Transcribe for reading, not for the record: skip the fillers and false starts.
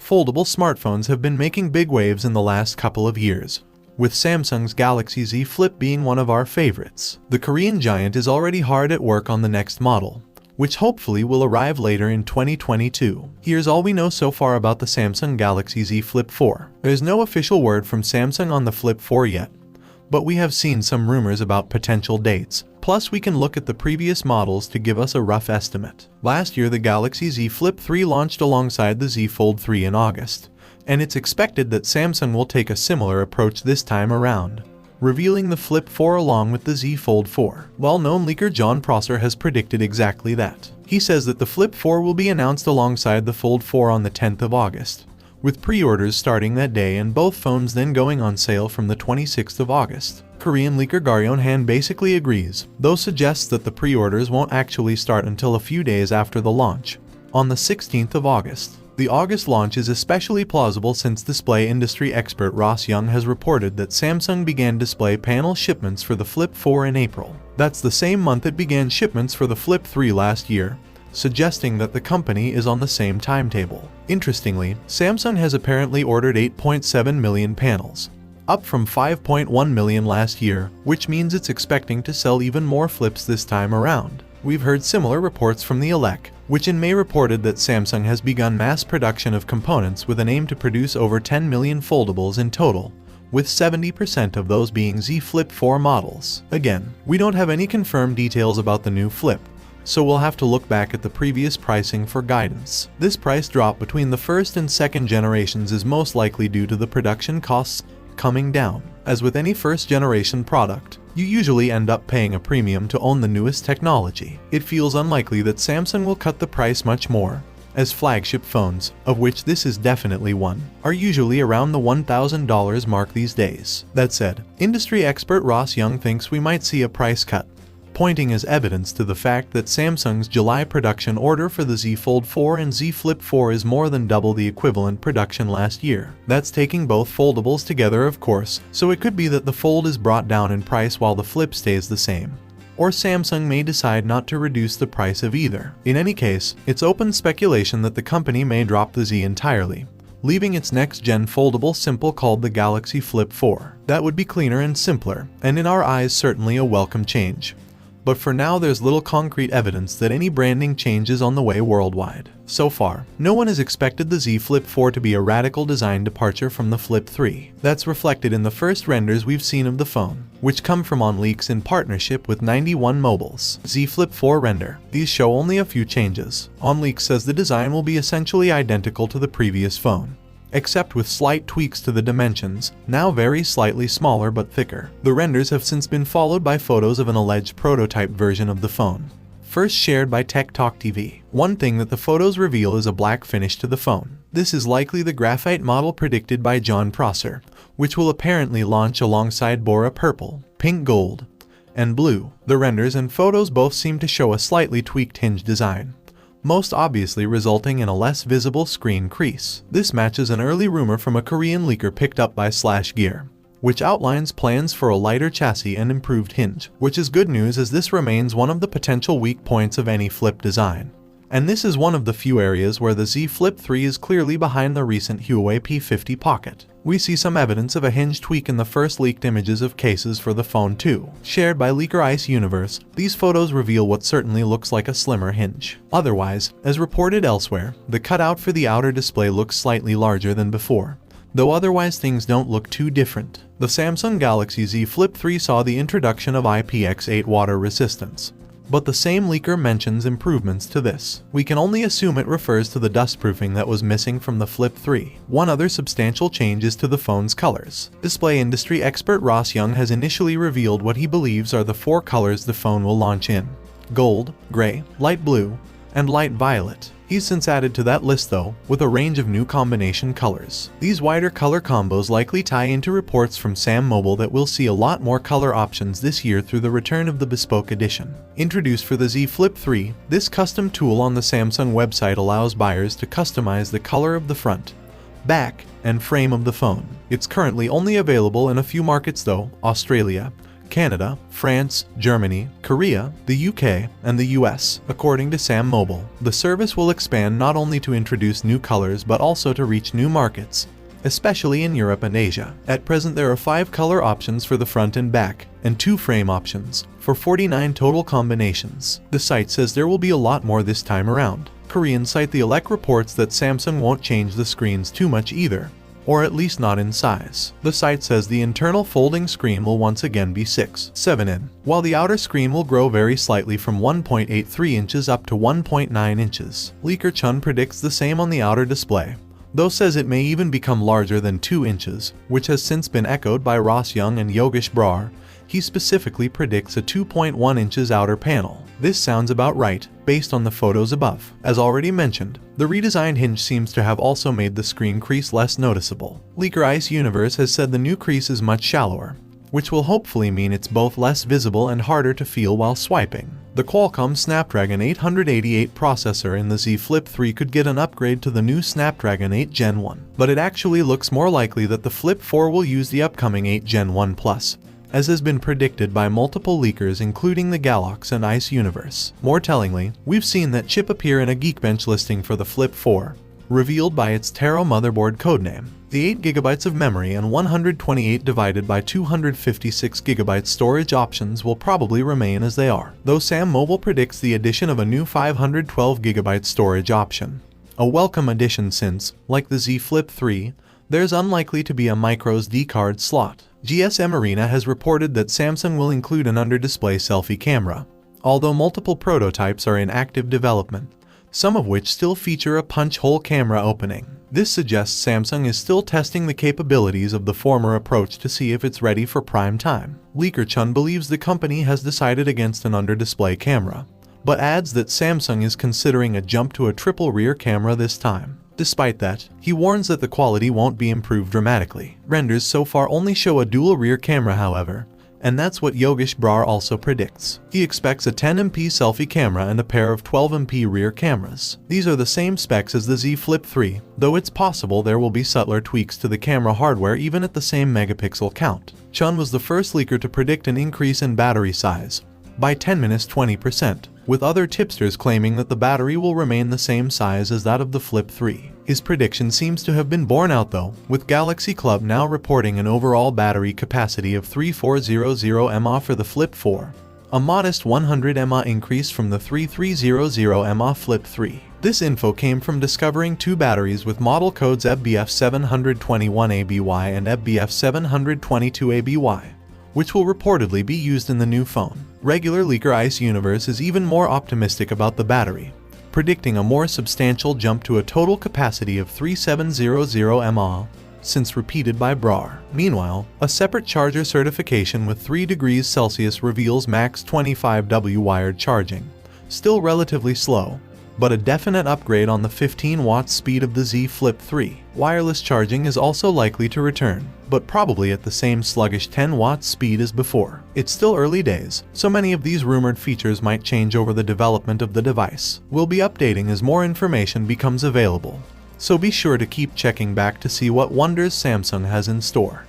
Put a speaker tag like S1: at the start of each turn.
S1: foldable smartphones have been making big waves in the last couple of years, with Samsung's Galaxy Z Flip being one of our favorites. The Korean giant is already hard at work on the next model, which hopefully will arrive later in 2022. Here's all we know so far about the Samsung Galaxy Z Flip 4. There's no official word from Samsung on the Flip 4 yet, but we have seen some rumors about potential dates. Plus, we can look at the previous models to give us a rough estimate. Last year, the Galaxy Z Flip 3 launched alongside the Z Fold 3 in August, and it's expected that Samsung will take a similar approach this time around, revealing the Flip 4 along with the Z Fold 4. Well-known leaker John Prosser has predicted exactly that. He says that the Flip 4 will be announced alongside the Fold 4 on the 10th of August, with pre-orders starting that day and both phones then going on sale from the 26th of August. Korean leaker Garyon Han basically agrees, though suggests that the pre-orders won't actually start until a few days after the launch, on the 16th of August. The August launch is especially plausible since display industry expert Ross Young has reported that Samsung began display panel shipments for the Flip 4 in April. That's the same month it began shipments for the Flip 3 last year, suggesting that the company is on the same timetable. Interestingly, Samsung has apparently ordered 8.7 million panels, up from 5.1 million last year, which means it's expecting to sell even more Flips this time around. We've heard similar reports from the Elec, which in May reported that Samsung has begun mass production of components with an aim to produce over 10 million foldables in total, with 70% of those being Z Flip 4 models. Again, we don't have any confirmed details about the new Flip, so we'll have to look back at the previous pricing for guidance. This price drop between the first and second generations is most likely due to the production costs coming down. As with any first-generation product, you usually end up paying a premium to own the newest technology. It feels unlikely that Samsung will cut the price much more, as flagship phones, of which this is definitely one, are usually around the $1,000 mark these days. That said, industry expert Ross Young thinks we might see a price cut, pointing as evidence to the fact that Samsung's July production order for the Z Fold 4 and Z Flip 4 is more than double the equivalent production last year. That's taking both foldables together, of course, so it could be that the Fold is brought down in price while the Flip stays the same. Or Samsung may decide not to reduce the price of either. In any case, it's open speculation that the company may drop the Z entirely, leaving its next-gen foldable simple called the Galaxy Flip 4. That would be cleaner and simpler, and in our eyes certainly a welcome change. But for now, there's little concrete evidence that any branding change is on the way worldwide. So far, no one has expected the Z Flip 4 to be a radical design departure from the Flip 3. That's reflected in the first renders we've seen of the phone, which come from OnLeaks in partnership with 91 Mobile's Z Flip 4 render. These show only a few changes. OnLeaks says the design will be essentially identical to the previous phone, except with slight tweaks to the dimensions, now very slightly smaller but thicker. The renders have since been followed by photos of an alleged prototype version of the phone, first shared by Tech Talk TV. One thing that the photos reveal is a black finish to the phone. This is likely the graphite model predicted by John Prosser, which will apparently launch alongside Bora Purple, Pink Gold, and Blue. The renders and photos both seem to show a slightly tweaked hinge design, most obviously resulting in a less visible screen crease. This matches an early rumor from a Korean leaker picked up by /Gear, which outlines plans for a lighter chassis and improved hinge, which is good news as this remains one of the potential weak points of any Flip design. And this is one of the few areas where the Z Flip 3 is clearly behind the recent Huawei P50 Pocket. We see some evidence of a hinge tweak in the first leaked images of cases for the phone too. Shared by leaker Ice Universe, these photos reveal what certainly looks like a slimmer hinge. Otherwise, as reported elsewhere, the cutout for the outer display looks slightly larger than before, though otherwise things don't look too different. The Samsung Galaxy Z Flip 3 saw the introduction of IPX8 water resistance, but the same leaker mentions improvements to this. We can only assume it refers to the dustproofing that was missing from the Flip 3. One other substantial change is to the phone's colors. Display industry expert Ross Young has initially revealed what he believes are the 4 colors the phone will launch in: gold, gray, light blue, and light violet. He's since added to that list though, with a range of new combination colors. These wider color combos likely tie into reports from Sam Mobile that we'll see a lot more color options this year through the return of the Bespoke Edition. Introduced for the Z Flip 3, this custom tool on the Samsung website allows buyers to customize the color of the front, back, and frame of the phone. It's currently only available in a few markets though: Australia, Canada, France, Germany, Korea, the UK, and the US. According to Sam Mobile, the service will expand not only to introduce new colors but also to reach new markets, especially in Europe and Asia. At present, there are 5 color options for the front and back, and 2 frame options, for 49 total combinations. The site says there will be a lot more this time around. Korean site The Elec reports that Samsung won't change the screens too much either, or at least not in size. The site says the internal folding screen will once again be 6.7 in, while the outer screen will grow very slightly from 1.83 inches up to 1.9 inches. Leaker Chun predicts the same on the outer display, though says it may even become larger than 2 inches, which has since been echoed by Ross Young and Yogesh Brar. He specifically predicts a 2.1 inches outer panel. This sounds about right, based on the photos above. As already mentioned, the redesigned hinge seems to have also made the screen crease less noticeable. Leaker Ice Universe has said the new crease is much shallower, which will hopefully mean it's both less visible and harder to feel while swiping. The Qualcomm Snapdragon 888 processor in the Z Flip 3 could get an upgrade to the new Snapdragon 8 Gen 1, but it actually looks more likely that the Flip 4 will use the upcoming 8 Gen 1 Plus, as has been predicted by multiple leakers including the Galax and Ice Universe. More tellingly, we've seen that chip appear in a Geekbench listing for the Flip 4, revealed by its Taro motherboard codename. The 8GB of memory and 128 divided by 256GB storage options will probably remain as they are, though Sam Mobile predicts the addition of a new 512GB storage option. A welcome addition since, like the Z Flip 3, there's unlikely to be a microSD card slot. GSM Arena has reported that Samsung will include an under-display selfie camera, although multiple prototypes are in active development, some of which still feature a punch-hole camera opening. This suggests Samsung is still testing the capabilities of the former approach to see if it's ready for prime time. Leaker Chun believes the company has decided against an under-display camera, but adds that Samsung is considering a jump to a triple rear camera this time. Despite that, he warns that the quality won't be improved dramatically. Renders so far only show a dual rear camera however, and that's what Yogesh Brar also predicts. He expects a 10MP selfie camera and a pair of 12MP rear cameras. These are the same specs as the Z Flip 3, though it's possible there will be subtler tweaks to the camera hardware even at the same megapixel count. Chun was the first leaker to predict an increase in battery size by 10–20%, with other tipsters claiming that the battery will remain the same size as that of the Flip 3. His prediction seems to have been borne out though, with Galaxy Club now reporting an overall battery capacity of 3400 mAh for the Flip 4, a modest 100 mAh increase from the 3300 mAh Flip 3. This info came from discovering 2 batteries with model codes EBF721ABY and EBF722ABY, which will reportedly be used in the new phone. Regular leaker Ice Universe is even more optimistic about the battery, predicting a more substantial jump to a total capacity of 3700 mAh, since repeated by Brar. Meanwhile, a separate charger certification with 3 degrees Celsius reveals max 25W wired charging, still relatively slow, but a definite upgrade on the 15-watt speed of the Z Flip 3. Wireless charging is also likely to return, but probably at the same sluggish 10-watt speed as before. It's still early days, so many of these rumored features might change over the development of the device. We'll be updating as more information becomes available, so be sure to keep checking back to see what wonders Samsung has in store.